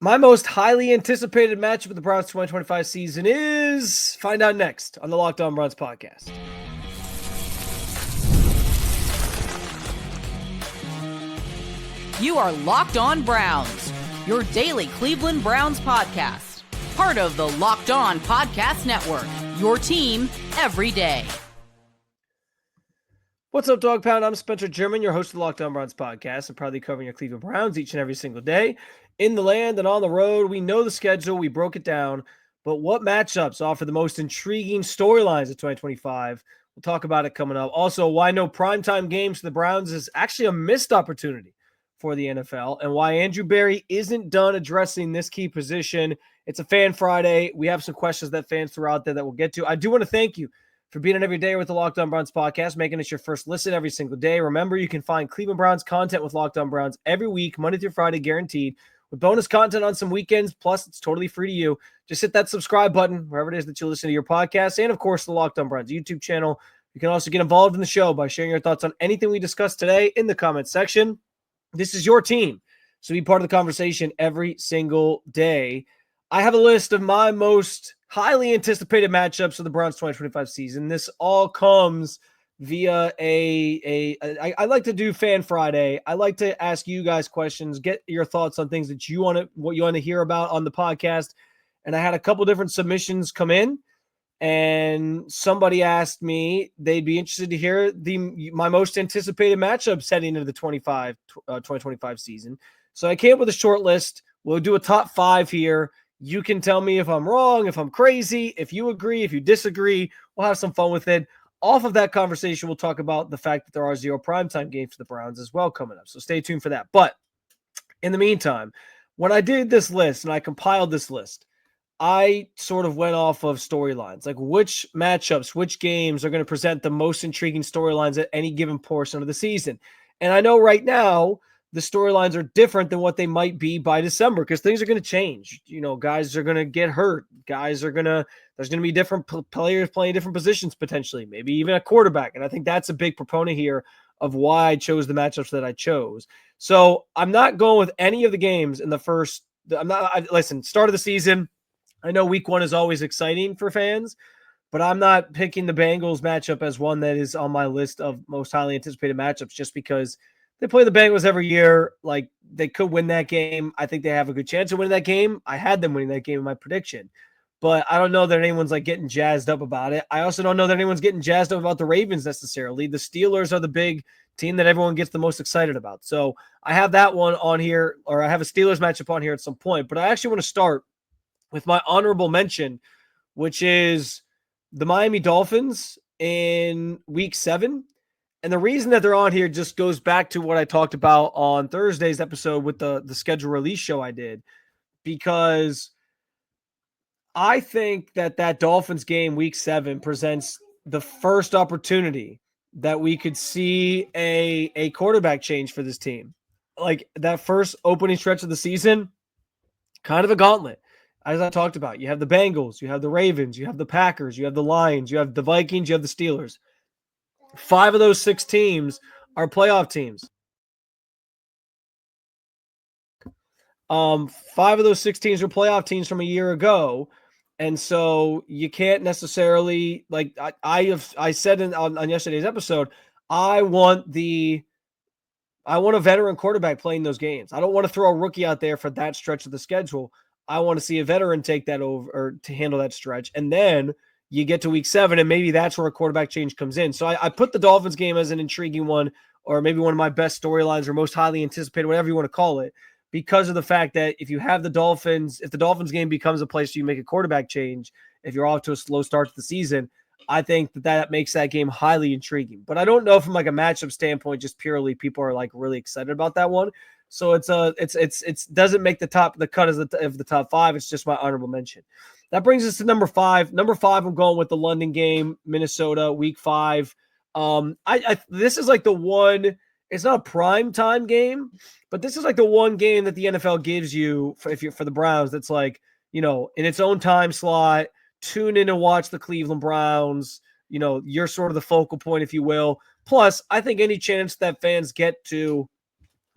My most highly anticipated matchup of the Browns 2025 season is find out next on the Locked On Browns podcast. You are Locked On Browns, your daily Cleveland Browns podcast. Part of the Locked On Podcast Network, your team every day. What's up, Dog Pound? I'm Spencer German, your host of the Locked On Browns podcast. I'm proudly covering your Cleveland Browns each and every single day. In the land and on the road, we know the schedule, we broke it down, but what matchups offer the most intriguing storylines of 2025? We'll talk about it coming up. Also, why no primetime games for the Browns is actually a missed opportunity for the NFL, and why Andrew Berry isn't done addressing this key position. It's a Fan Friday. We have some questions that fans threw out there that we'll get to. I do want to thank you for being on every day with the Locked On Browns podcast, making us your first listen every single day. Remember, you can find Cleveland Browns content with Locked On Browns every week, Monday through Friday, guaranteed, with bonus content on some weekends. Plus, it's totally free to you. Just hit that subscribe button wherever it is that you listen to your podcast, and of course, the Locked On Browns YouTube channel. You can also get involved in the show by sharing your thoughts on anything we discussed today in the comments section. This is your team, so be part of the conversation every single day. I have a list of my most highly anticipated matchups of the Browns 2025 season. This all comes via I like to do Fan Friday. I like to ask you guys questions, get your thoughts on things that what you want to hear about on the podcast. And I had a couple different submissions come in, and somebody asked me they'd be interested to hear my most anticipated matchups heading into the 2025 season. So I came up with a short list. We'll do a top 5 here. You can tell me if I'm wrong, if I'm crazy, if you agree, if you disagree. We'll have some fun with it. Off of that conversation, we'll talk about the fact that there are 0 primetime games for the Browns as well coming up. So stay tuned for that. But in the meantime, when I did this list and I compiled this list, I sort of went off of storylines, like which matchups, which games are going to present the most intriguing storylines at any given portion of the season. And I know right now the storylines are different than what they might be by December because things are going to change. You know, guys are going to get hurt. There's going to be different players playing different positions potentially, maybe even a quarterback. And I think that's a big proponent here of why I chose the matchups that I chose. So I'm not going with any of the games in the first. Listen, start of the season. I know week 1 is always exciting for fans, but I'm not picking the Bengals matchup as one that is on my list of most highly anticipated matchups just because they play the Bengals every year. Like, they could win that game. I think they have a good chance of winning that game. I had them winning that game in my prediction, but I don't know that anyone's like getting jazzed up about it. I also don't know that anyone's getting jazzed up about the Ravens necessarily. The Steelers are the big team that everyone gets the most excited about. So I have that one on here, or I have a Steelers matchup on here at some point, but I actually want to start with my honorable mention, which is the Miami Dolphins in week 7. And the reason that they're on here just goes back to what I talked about on Thursday's episode with the schedule release show I did, because I think that Dolphins game week 7 presents the first opportunity that we could see a quarterback change for this team. Like, that first opening stretch of the season, kind of a gauntlet. As I talked about, you have the Bengals, you have the Ravens, you have the Packers, you have the Lions, you have the Vikings, you have the Steelers. 5 of those 6 teams are playoff teams. 5 of those 6 teams are playoff teams from a year ago. And so you can't necessarily, like I said on yesterday's episode, I want a veteran quarterback playing those games. I don't want to throw a rookie out there for that stretch of the schedule. I want to see a veteran take that over or to handle that stretch. And then you get to week 7, and maybe that's where a quarterback change comes in. So I put the Dolphins game as an intriguing one, or maybe one of my best storylines or most highly anticipated, whatever you want to call it, because of the fact that if you have the Dolphins, if the Dolphins game becomes a place you make a quarterback change, if you're off to a slow start to the season, I think that makes that game highly intriguing. But I don't know from like a matchup standpoint, just purely people are like really excited about that one. So it's doesn't make the cut as the top 5. It's just my honorable mention. That brings us to number 5. Number 5, I'm going with the London game, Minnesota, week 5. This is like the one. It's not a prime time game, but this is like the one game that the NFL gives you for the Browns. That's like, you know, in its own time slot. Tune in and watch the Cleveland Browns. You know, you're sort of the focal point, if you will. Plus, I think any chance that fans get to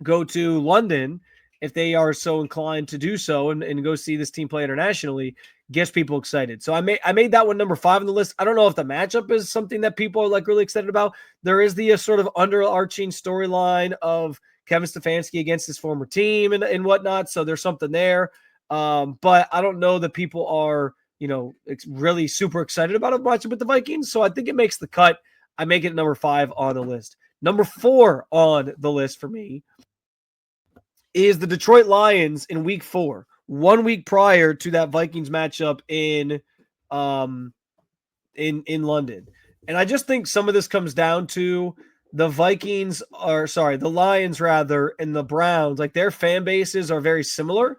go to London if they are so inclined to do so and go see this team play internationally, gets people excited. So I made that one number 5 on the list. I don't know if the matchup is something that people are like really excited about. There is the sort of underarching storyline of Kevin Stefanski against his former team and whatnot. So there's something there. But I don't know that people are, really super excited about a matchup with the Vikings. So I think it makes the cut. I make it number 5 on the list. Number 4 on the list for me is the Detroit Lions in week 4, 1 week prior to that Vikings matchup in London. And I just think some of this comes down to the Lions rather, and the Browns. Like, their fan bases are very similar,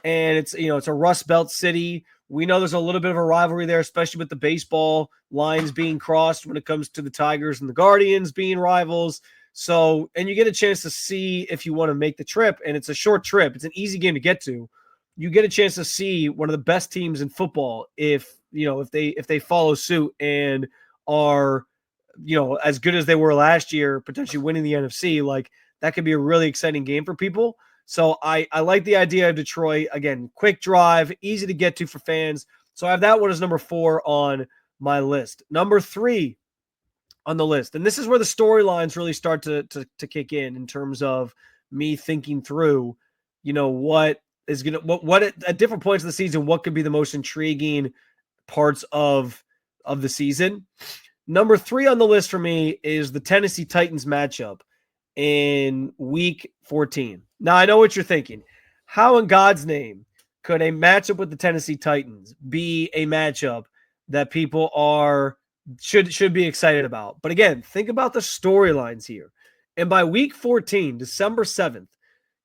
and it's a Rust Belt city. We know there's a little bit of a rivalry there, especially with the baseball lines being crossed when it comes to the Tigers and the Guardians being rivals. So, and you get a chance to see if you want to make the trip, and it's a short trip. It's an easy game to get to. You get a chance to see one of the best teams in football if they follow suit and are, as good as they were last year, potentially winning the NFC. Like, that could be a really exciting game for people. So I like the idea of Detroit. Again, quick drive, easy to get to for fans. So I have that one as number 4 on my list. Number 3 on the list, and this is where the storylines really start to kick in terms of me thinking through, what is going to, what at different points of the season, what could be the most intriguing parts of the season. Number 3 on the list for me is the Tennessee Titans matchup in week 14. Now, I know what you're thinking. How in God's name could a matchup with the Tennessee Titans be a matchup that people should be excited about? But again, think about the storylines here. And by week 14, December 7th,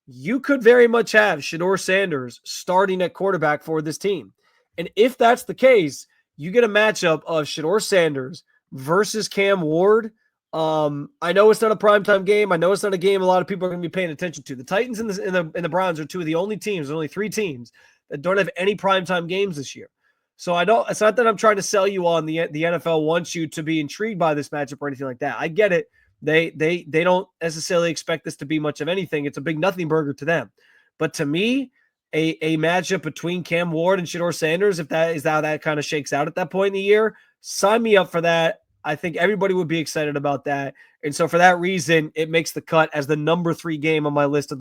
you could very much have Shedeur Sanders starting at quarterback for this team. And if that's the case, you get a matchup of Shedeur Sanders versus Cam Ward. I know it's not a primetime game. I know it's not a game a lot of people are going to be paying attention to. The Titans and the Browns are 2 of the only teams, only 3 teams that don't have any primetime games this year. So it's not that I'm trying to sell you on the NFL wants you to be intrigued by this matchup or anything like that. I get it. They don't necessarily expect this to be much of anything. It's a big nothing burger to them. But to me, a matchup between Cam Ward and Shedeur Sanders, if that is how that kind of shakes out at that point in the year, sign me up for that. I think everybody would be excited about that. And so for that reason, it makes the cut as the number 3 game on my list of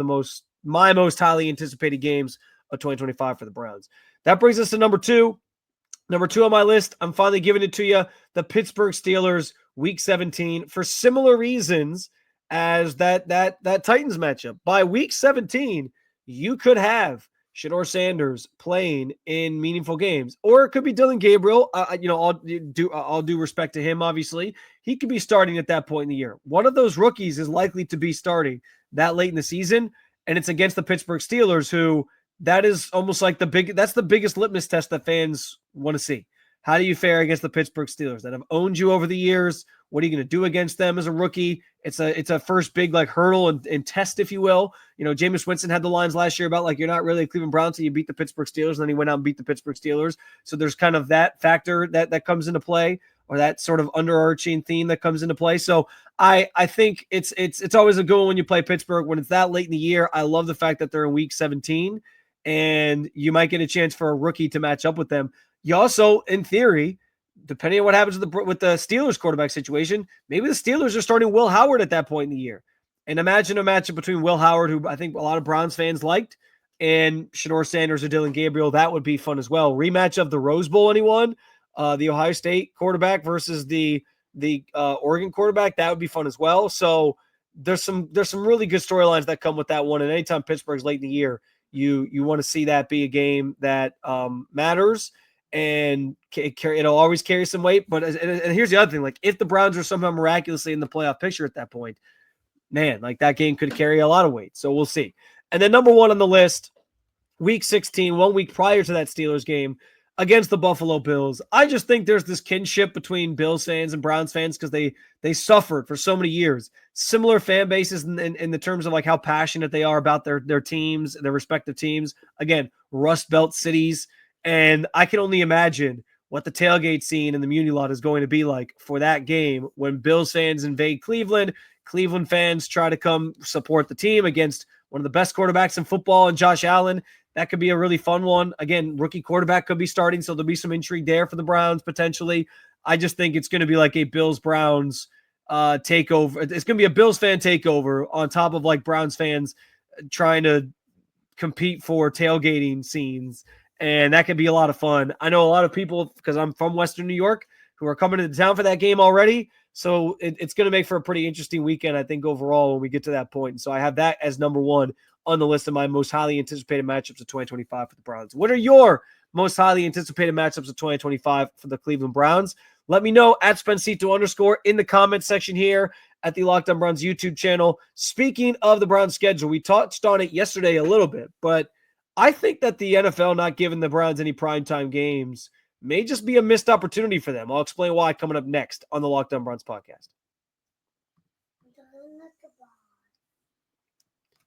my most highly anticipated games of 2025 for the Browns. That brings us to number 2. Number 2 on my list, I'm finally giving it to you, the Pittsburgh Steelers, week 17, for similar reasons as that Titans matchup. By week 17, you could have Shedeur Sanders playing in meaningful games, or it could be Dylan Gabriel. I'll do respect to him. Obviously, he could be starting at that point in the year. One of those rookies is likely to be starting that late in the season, and it's against the Pittsburgh Steelers, who that is almost like that's the biggest litmus test that fans want to see. How do you fare against the Pittsburgh Steelers that have owned you over the years? What are you going to do against them as a rookie? It's a first big hurdle and test, if you will. Jameis Winston had the lines last year about you're not really a Cleveland Browns until you beat the Pittsburgh Steelers, and then he went out and beat the Pittsburgh Steelers. So there's kind of that factor that comes into play, or that sort of underarching theme that comes into play. So I think it's always a good one when you play Pittsburgh when it's that late in the year. I love the fact that they're in week 17, and you might get a chance for a rookie to match up with them. You also, in theory, depending on what happens with the Steelers quarterback situation, maybe the Steelers are starting Will Howard at that point in the year. And imagine a matchup between Will Howard, who I think a lot of Browns fans liked, and Shedeur Sanders or Dylan Gabriel. That would be fun as well. Rematch of the Rose Bowl, anyone? The Ohio State quarterback versus the Oregon quarterback. That would be fun as well. So there's some really good storylines that come with that one. And anytime Pittsburgh's late in the year, you want to see that be a game that matters. And it'll always carry some weight. But and here's the other thing: if the Browns are somehow miraculously in the playoff picture at that point, man, that game could carry a lot of weight. So we'll see. And then number 1 on the list, week 16, 1 week prior to that Steelers game against the Buffalo Bills. I just think there's this kinship between Bills fans and Browns fans because they suffered for so many years. Similar fan bases in the terms of how passionate they are about their teams, their respective teams. Again, Rust Belt cities. And I can only imagine what the tailgate scene in the Muni Lot is going to be like for that game when Bills fans invade Cleveland. Cleveland fans try to come support the team against one of the best quarterbacks in football, and Josh Allen. That could be a really fun one. Again, rookie quarterback could be starting, so there'll be some intrigue there for the Browns potentially. I just think it's going to be like a Bills-Browns takeover. It's going to be a Bills fan takeover on top of like Browns fans trying to compete for tailgating scenes, and that could be a lot of fun. I know a lot of people, because I'm from Western New York, who are coming to the town for that game already, so it's going to make for a pretty interesting weekend, I think, overall when we get to that point. And so I have that as number one on the list of my most highly anticipated matchups of 2025 for the Browns. What are your most highly anticipated matchups of 2025 for the Cleveland Browns? Let me know at Spencito_ in the comment section here at the Locked On Browns YouTube channel. Speaking of the Browns schedule, we touched on it yesterday a little bit, but I think that the NFL not giving the Browns any primetime games may just be a missed opportunity for them. I'll explain why coming up next on the Locked On Browns podcast.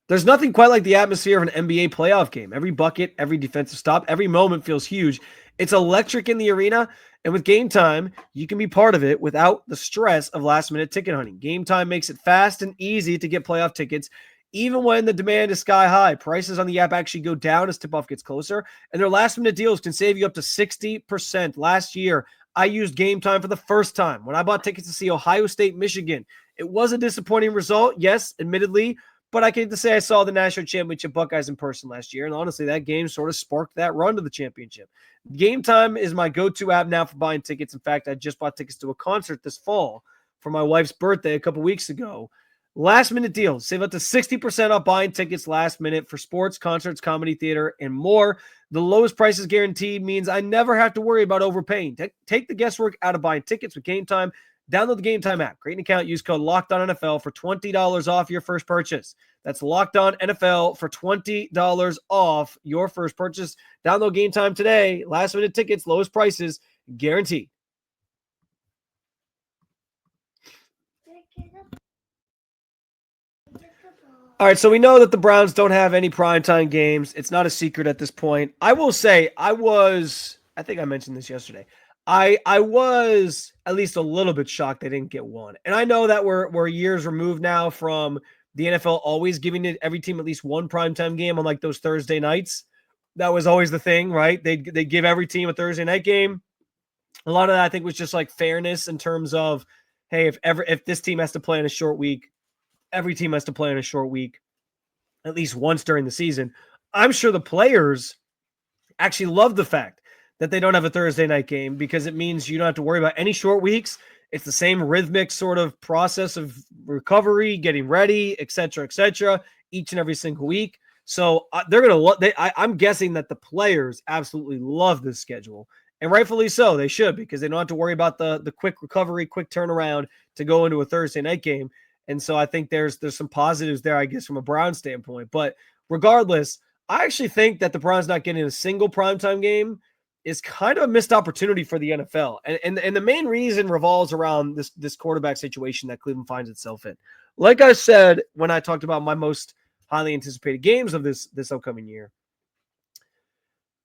There's nothing quite like the atmosphere of an NBA playoff game. Every bucket, every defensive stop, every moment feels huge. It's electric in the arena, and with Game Time, you can be part of it without the stress of last-minute ticket hunting. Game Time makes it fast and easy to get playoff tickets, even when the demand is sky high. Prices on the app actually go down as tip-off gets closer, and their last-minute deals can save you up to 60%. Last year, I used Game Time for the first time when I bought tickets to see Ohio State, Michigan. It was a disappointing result, yes, admittedly, but I can say I saw the national championship Buckeyes in person last year, and honestly, that game sort of sparked that run to the championship. Game Time is my go-to app now for buying tickets. In fact, I just bought tickets to a concert this fall for my wife's birthday a couple weeks ago. Last-minute deals. Save up to 60% off buying tickets last minute for sports, concerts, comedy, theater, and more. The lowest prices guaranteed means I never have to worry about overpaying. Take the guesswork out of buying tickets with Game Time. Download the Game Time app. Create an account. Use code LOCKEDONNFL for $20 off your first purchase. That's LOCKEDONNFL for $20 off your first purchase. Download Game Time today. Last minute tickets, lowest prices, guaranteed. All right, so we know that the Browns don't have any primetime games. It's not a secret at this point. I will say I think I mentioned this yesterday. I was at least a little bit shocked they didn't get one. And I know that we're years removed now from the NFL always giving every team at least one primetime game on like those Thursday nights. That was always the thing, right? They give every team a Thursday night game. A lot of that I think was just like fairness in terms of, hey, if this team has to play in a short week, every team has to play in a short week at least once during the season. I'm sure the players actually love the fact that they don't have a Thursday night game because it means you don't have to worry about any short weeks. It's the same rhythmic sort of process of recovery, getting ready, et cetera, each and every single week. So they're going to love. I'm guessing that the players absolutely love this schedule, and rightfully so. They should, because they don't have to worry about the quick recovery, quick turnaround to go into a Thursday night game. And so I think there's some positives there, I guess, from a Browns standpoint. But regardless, I actually think that the Browns not getting a single primetime game is kind of a missed opportunity for the NFL. And the main reason revolves around this quarterback situation that Cleveland finds itself in. Like I said, when I talked about my most highly anticipated games of this upcoming year,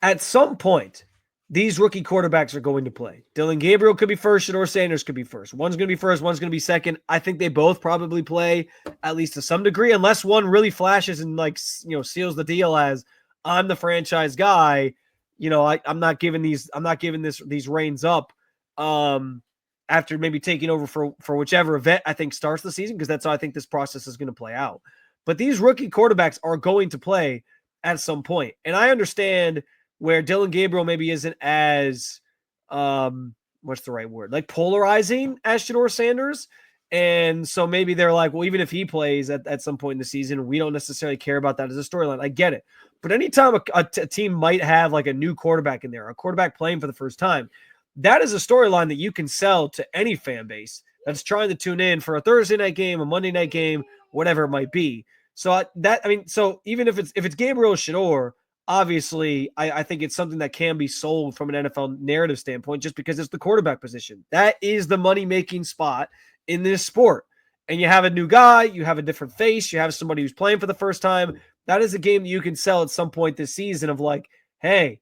at some point, these rookie quarterbacks are going to play. Dylan Gabriel could be first, Shedeur Sanders could be first. One's going to be first, one's going to be second. I think they both probably play at least to some degree, unless one really flashes and seals the deal as I'm the franchise guy. I'm not giving these reins up after maybe taking over for whichever event I think starts the season, because that's how I think this process is going to play out. But these rookie quarterbacks are going to play at some point. And I understand where Dylan Gabriel maybe isn't as what's the right word? Like polarizing as Shedeur Sanders. And so maybe they're like, well, even if he plays at some point in the season, we don't necessarily care about that as a storyline. I get it. But anytime a team might have like a new quarterback in there, a quarterback playing for the first time, that is a storyline that you can sell to any fan base that's trying to tune in for a Thursday night game, a Monday night game, whatever it might be. So so even if it's Gabriel Shedeur, obviously I think it's something that can be sold from an NFL narrative standpoint, just because it's the quarterback position. That is the money-making spot in this sport. And you have a new guy, you have a different face, you have somebody who's playing for the first time. That is a game that you can sell at some point this season of like, hey,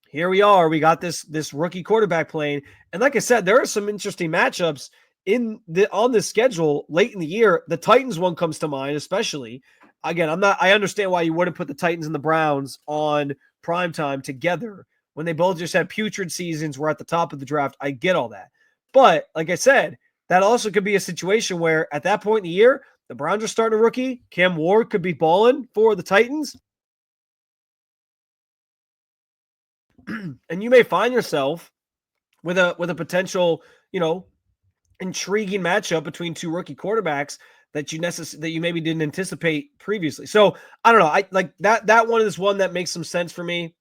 here we are. We got this rookie quarterback playing. And like I said, there are some interesting matchups on this schedule late in the year. The Titans one comes to mind, especially. again, I understand why you wouldn't put the Titans and the Browns on primetime together when they both just had putrid seasons, were at the top of the draft. I get all that. But like I said, that also could be a situation where at that point in the year, the Browns are starting a rookie. Cam Ward could be balling for the Titans. And you may find yourself with a potential, intriguing matchup between two rookie quarterbacks that you maybe didn't anticipate previously. So I don't know. I like that one is one that makes some sense for me,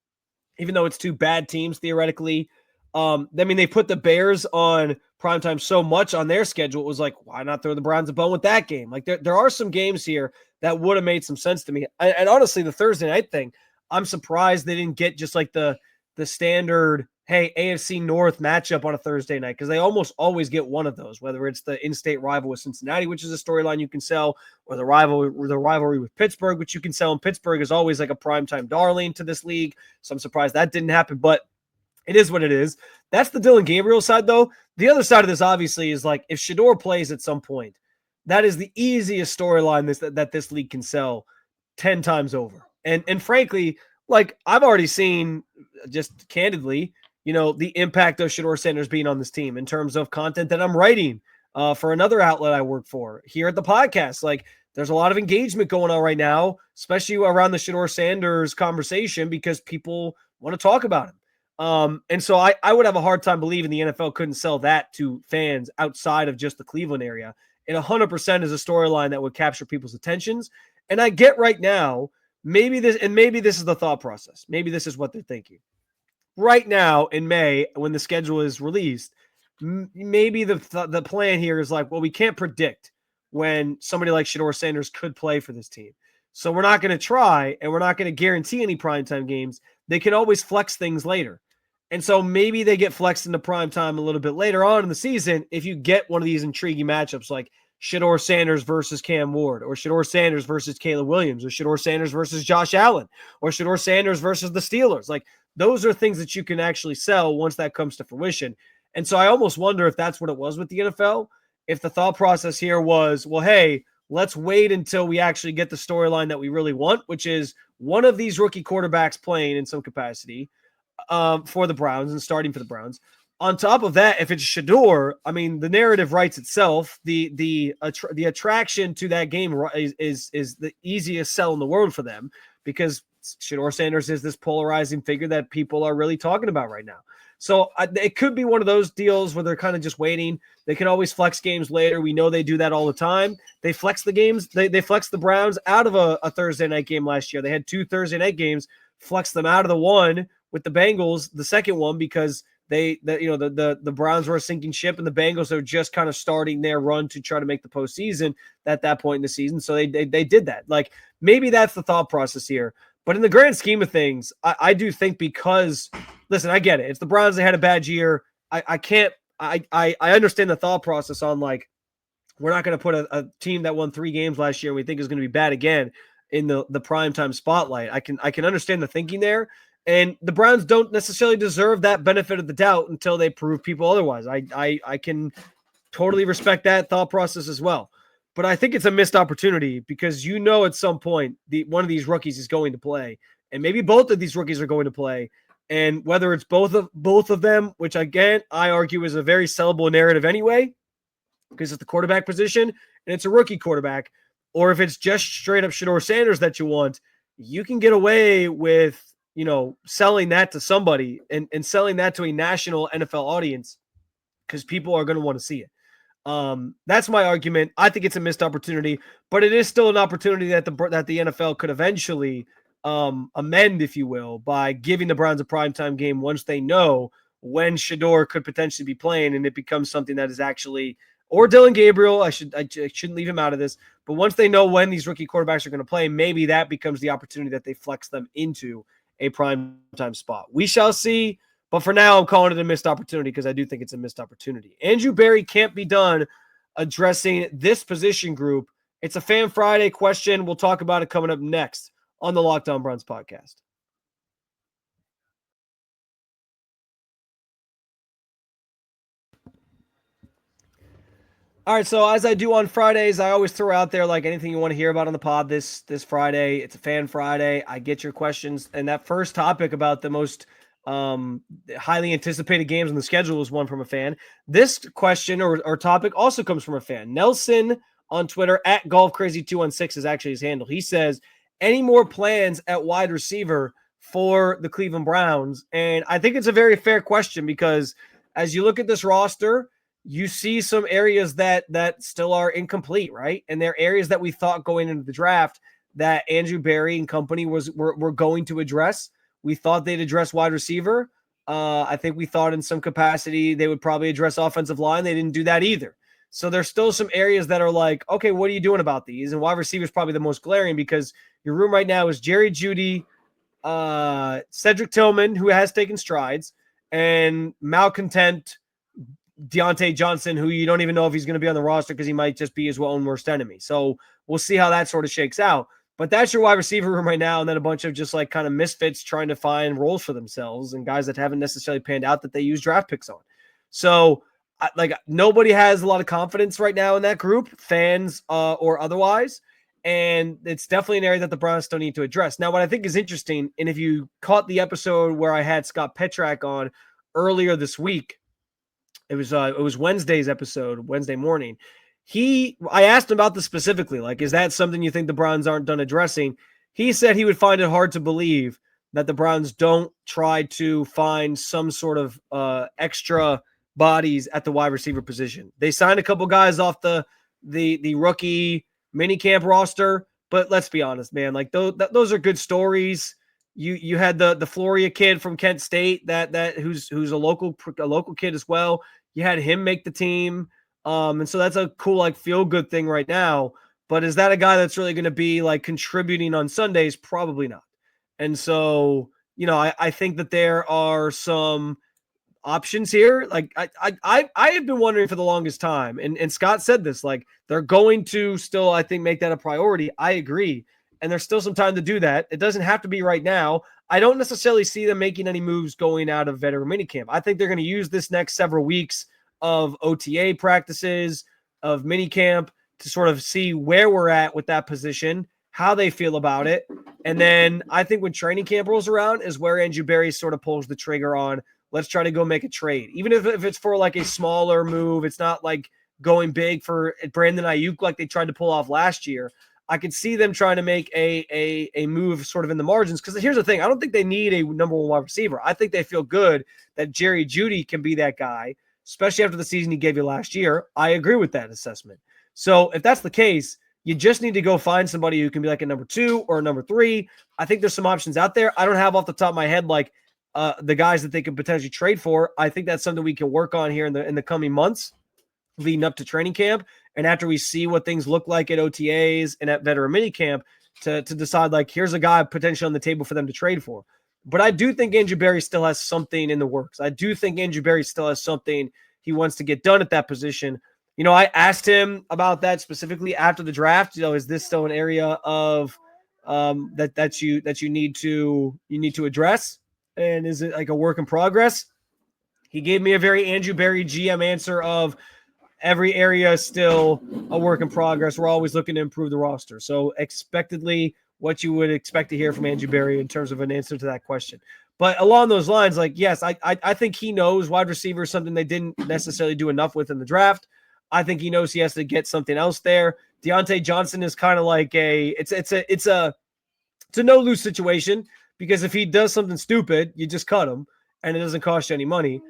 even though it's two bad teams theoretically. They put the Bears on primetime so much on their schedule. It was like, why not throw the Browns a bone with that game? Like there are some games here that would have made some sense to me. And honestly, the Thursday night thing, I'm surprised they didn't get just like the standard, hey, AFC North matchup on a Thursday night, because they almost always get one of those, whether it's the in-state rival with Cincinnati, which is a storyline you can sell, or the rivalry with Pittsburgh, which you can sell. And Pittsburgh is always like a primetime darling to this league. So I'm surprised that didn't happen, but it is what it is. That's the Dylan Gabriel side, though. The other side of this, obviously, is like if Shedeur plays at some point, that is the easiest storyline that this league can sell 10 times over. And frankly, like I've already seen, just candidly, the impact of Shedeur Sanders being on this team in terms of content that I'm writing for another outlet I work for here at the podcast. Like there's a lot of engagement going on right now, especially around the Shedeur Sanders conversation, because people want to talk about him. And so I would have a hard time believing the NFL couldn't sell that to fans outside of just the Cleveland area. It 100% is a storyline that would capture people's attentions. And I get right now, maybe this is the thought process. Maybe this is what they're thinking. Right now in May, when the schedule is released, maybe the plan here is like, well, we can't predict when somebody like Shedeur Sanders could play for this team. So we're not going to try, and we're not going to guarantee any primetime games. They can always flex things later. And so maybe they get flexed into primetime a little bit later on in the season if you get one of these intriguing matchups like Shedeur Sanders versus Cam Ward, or Shedeur Sanders versus Caleb Williams, or Shedeur Sanders versus Josh Allen, or Shedeur Sanders versus the Steelers. Like those are things that you can actually sell once that comes to fruition. And so I almost wonder if that's what it was with the NFL. If the thought process here was, well, hey, let's wait until we actually get the storyline that we really want, which is one of these rookie quarterbacks playing in some capacity for the Browns and starting for the Browns. On top of that, if it's Shedeur, I mean, the narrative writes itself. The attraction to that game is the easiest sell in the world for them, because Shedeur Sanders is this polarizing figure that people are really talking about right now. So it could be one of those deals where they're kind of just waiting. They can always flex games later. We know they do that all the time. They flex the games. They flex the Browns out of a Thursday night game last year. They had 2 Thursday night games, flex them out of the one with the Bengals, the second one, because the Browns were a sinking ship and the Bengals are just kind of starting their run to try to make the postseason at that point in the season. So they did that. Like maybe that's the thought process here. But in the grand scheme of things, I do think, because listen, I get it. It's the Browns. They had a bad year. I understand the thought process on like, we're not going to put a team that won 3 games last year we think is going to be bad again in the primetime spotlight. I can understand the thinking there. And the Browns don't necessarily deserve that benefit of the doubt until they prove people otherwise. I can totally respect that thought process as well. But I think it's a missed opportunity, because at some point one of these rookies is going to play, and maybe both of these rookies are going to play. And whether it's both of them, which again I argue is a very sellable narrative anyway, because it's the quarterback position and it's a rookie quarterback, or if it's just straight up Shedeur Sanders that you want, you can get away with selling that to somebody and selling that to a national NFL audience, because people are going to want to see it. That's my argument. I think it's a missed opportunity, but it is still an opportunity that the NFL could eventually amend, if you will, by giving the Browns a primetime game once they know when Shedeur could potentially be playing, and it becomes something that is actually, or Dylan Gabriel. I shouldn't leave him out of this, but once they know when these rookie quarterbacks are going to play, maybe that becomes the opportunity that they flex them into a primetime spot. We shall see. But for now, I'm calling it a missed opportunity, because I do think it's a missed opportunity. Andrew Berry can't be done addressing this position group. It's a Fan Friday question. We'll talk about it coming up next on the Locked On Browns podcast. All right, so as I do on Fridays, I always throw out there like anything you want to hear about on the pod this Friday. It's a fan Friday. I get your questions, and that first topic about the most um, highly anticipated games on the schedule was one from a fan. This question or topic also comes from a fan. Nelson on Twitter at golfcrazy216 is actually his handle. He says, "Any more plans at wide receiver for the Cleveland Browns?" And I think it's a very fair question because as you look at this roster, you see some areas that still are incomplete, right? And they're areas that we thought going into the draft that Andrew Berry and company were going to address. We thought they'd address wide receiver. I think we thought in some capacity they would probably address offensive line. They didn't do that either. So there's still some areas that are like, okay, what are you doing about these? And wide receiver is probably the most glaring because your room right now is Jerry Jeudy, Cedric Tillman, who has taken strides, and malcontent Deontay Johnson, who you don't even know if he's going to be on the roster because he might just be his own worst enemy. So we'll see how that sort of shakes out. But that's your wide receiver room right now, and then a bunch of just like kind of misfits trying to find roles for themselves and guys that haven't necessarily panned out that they use draft picks on. So like nobody has a lot of confidence right now in that group, fans or otherwise. And it's definitely an area that the Browns still need to address. Now, what I think is interesting, and if you caught the episode where I had Scott Petrak on earlier this week, it was Wednesday's episode, Wednesday morning. I asked him about this specifically, like, is that something you think the Browns aren't done addressing? He said he would find it hard to believe that the Browns don't try to find some sort of extra bodies at the wide receiver position. They signed a couple guys off the rookie minicamp roster, but let's be honest, man, like those are good stories. You had the Floria kid from Kent State that who's a local kid as well. You had him make the team, and so that's a cool like feel good thing right now. But is that a guy that's really going to be like contributing on Sundays? Probably not. And so I think that there are some options here. Like I have been wondering for the longest time, and Scott said this, like they're going to still, I think, make that a priority. I agree. And there's still some time to do that. It doesn't have to be right now. I don't necessarily see them making any moves going out of veteran minicamp. I think they're going to use this next several weeks of OTA practices, of minicamp to sort of see where we're at with that position, how they feel about it. And then I think when training camp rolls around is where Andrew Berry sort of pulls the trigger on, let's try to go make a trade. Even if it's for like a smaller move, it's not like going big for Brandon Ayuk like they tried to pull off last year. I could see them trying to make a move sort of in the margins. Because here's the thing. I don't think they need a number one wide receiver. I think they feel good that Jerry Jeudy can be that guy, especially after the season he gave you last year. I agree with that assessment. So if that's the case, you just need to go find somebody who can be like a number 2 or a number 3. I think there's some options out there. I don't have off the top of my head like the guys that they could potentially trade for. I think that's something we can work on here in the coming months leading up to training camp. And after we see what things look like at OTAs and at veteran minicamp to decide, like, here's a guy potentially on the table for them to trade for. But I do think Andrew Berry still has something in the works. I do think Andrew Berry still has something he wants to get done at that position. I asked him about that specifically after the draft. Is this still an area of that you need to address? And is it like a work in progress? He gave me a very Andrew Berry GM answer of, every area is still a work in progress. We're always looking to improve the roster. So expectedly what you would expect to hear from Andrew Berry in terms of an answer to that question. But along those lines, like, yes, I think he knows wide receiver is something they didn't necessarily do enough with in the draft. I think he knows he has to get something else there. Deontay Johnson is kind of like it's a no-lose situation, because if he does something stupid, you just cut him and it doesn't cost you any money.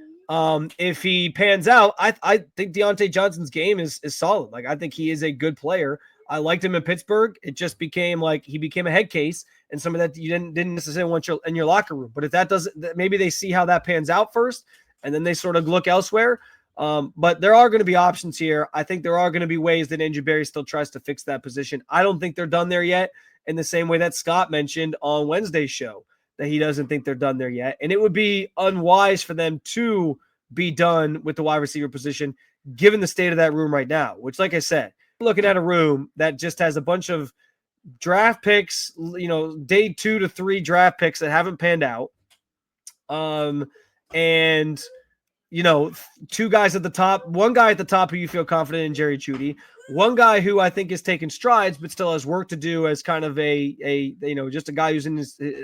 If he pans out, I think Deontay Johnson's game is solid. Like, I think he is a good player. I liked him in Pittsburgh. It just became like he became a head case, and some of that you didn't necessarily want in your locker room. But if that doesn't, maybe they see how that pans out first, and then they sort of look elsewhere. But there are going to be options here. I think there are going to be ways that Andrew Berry still tries to fix that position. I don't think they're done there yet, in the same way that Scott mentioned on Wednesday's show, that he doesn't think they're done there yet. And it would be unwise for them to be done with the wide receiver position, given the state of that room right now, which, like I said, looking at a room that just has a bunch of draft picks, day 2 to 3 draft picks that haven't panned out. And two guys at the top, one guy at the top who you feel confident in, Jerry Jeudy, one guy who I think is taking strides but still has work to do as kind of just a guy who's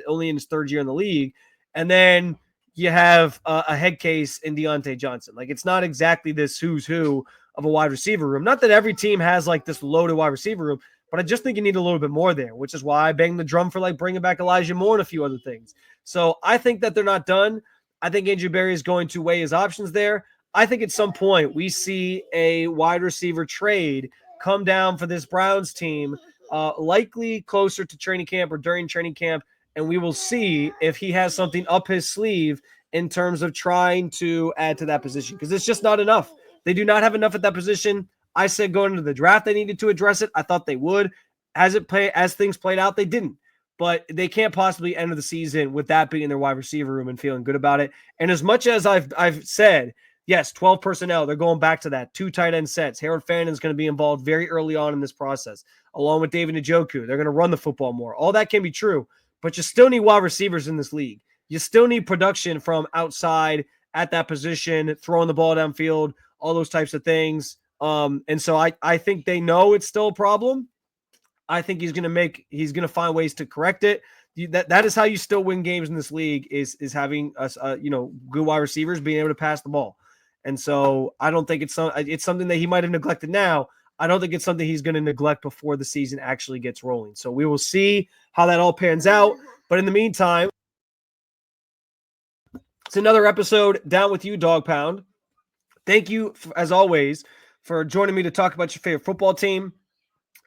only in his third year in the league, and then you have a head case in Deontay Johnson. Like, it's not exactly this who's who of a wide receiver room. Not that every team has like this loaded wide receiver room, but I just think you need a little bit more there, which is why I bang the drum for like bringing back Elijah Moore and a few other things. So I think that they're not done. I think Andrew Berry is going to weigh his options there. I think at some point we see a wide receiver trade come down for this Browns team, likely closer to training camp or during training camp, and we will see if he has something up his sleeve in terms of trying to add to that position, because it's just not enough. They do not have enough at that position. I said going into the draft they needed to address it. I thought they would. As things played out, they didn't. But they can't possibly enter the season with that being their wide receiver room and feeling good about it. And as much as I've said, yes, 12 personnel, they're going back to that. 2 tight end sets. Harold Fannon's going to be involved very early on in this process, along with David Njoku. They're going to run the football more. All that can be true, but you still need wide receivers in this league. You still need production from outside at that position, throwing the ball downfield, all those types of things. And so I think they know it's still a problem. I think he's going to find ways to correct it. That is how you still win games in this league is having good wide receivers being able to pass the ball. And so I don't think it's something that he might have neglected now. I don't think it's something he's going to neglect before the season actually gets rolling. So we will see how that all pans out. But in the meantime, it's another episode Down With You, Dog Pound. Thank you, as always, for joining me to talk about your favorite football team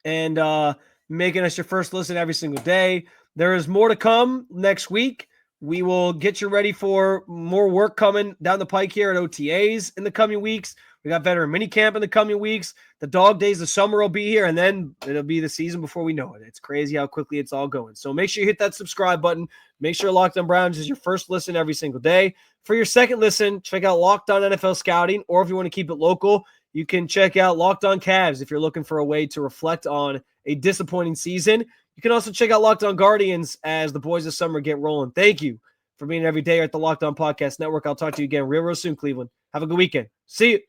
and making us your first listen every single day. There is more to come next week. We will get you ready for more work coming down the pike here at OTAs in the coming weeks. We got veteran minicamp in the coming weeks. The dog days of summer will be here, and then it'll be the season before we know it. It's crazy how quickly it's all going. So make sure you hit that subscribe button. Make sure Locked On Browns is your first listen every single day. For your second listen, check out Locked On NFL Scouting, or if you want to keep it local, you can check out Locked On Cavs if you're looking for a way to reflect on a disappointing season. You can also check out Locked On Guardians as the boys of summer get rolling. Thank you for being every day at the Locked On Podcast Network. I'll talk to you again real soon, Cleveland. Have a good weekend. See you.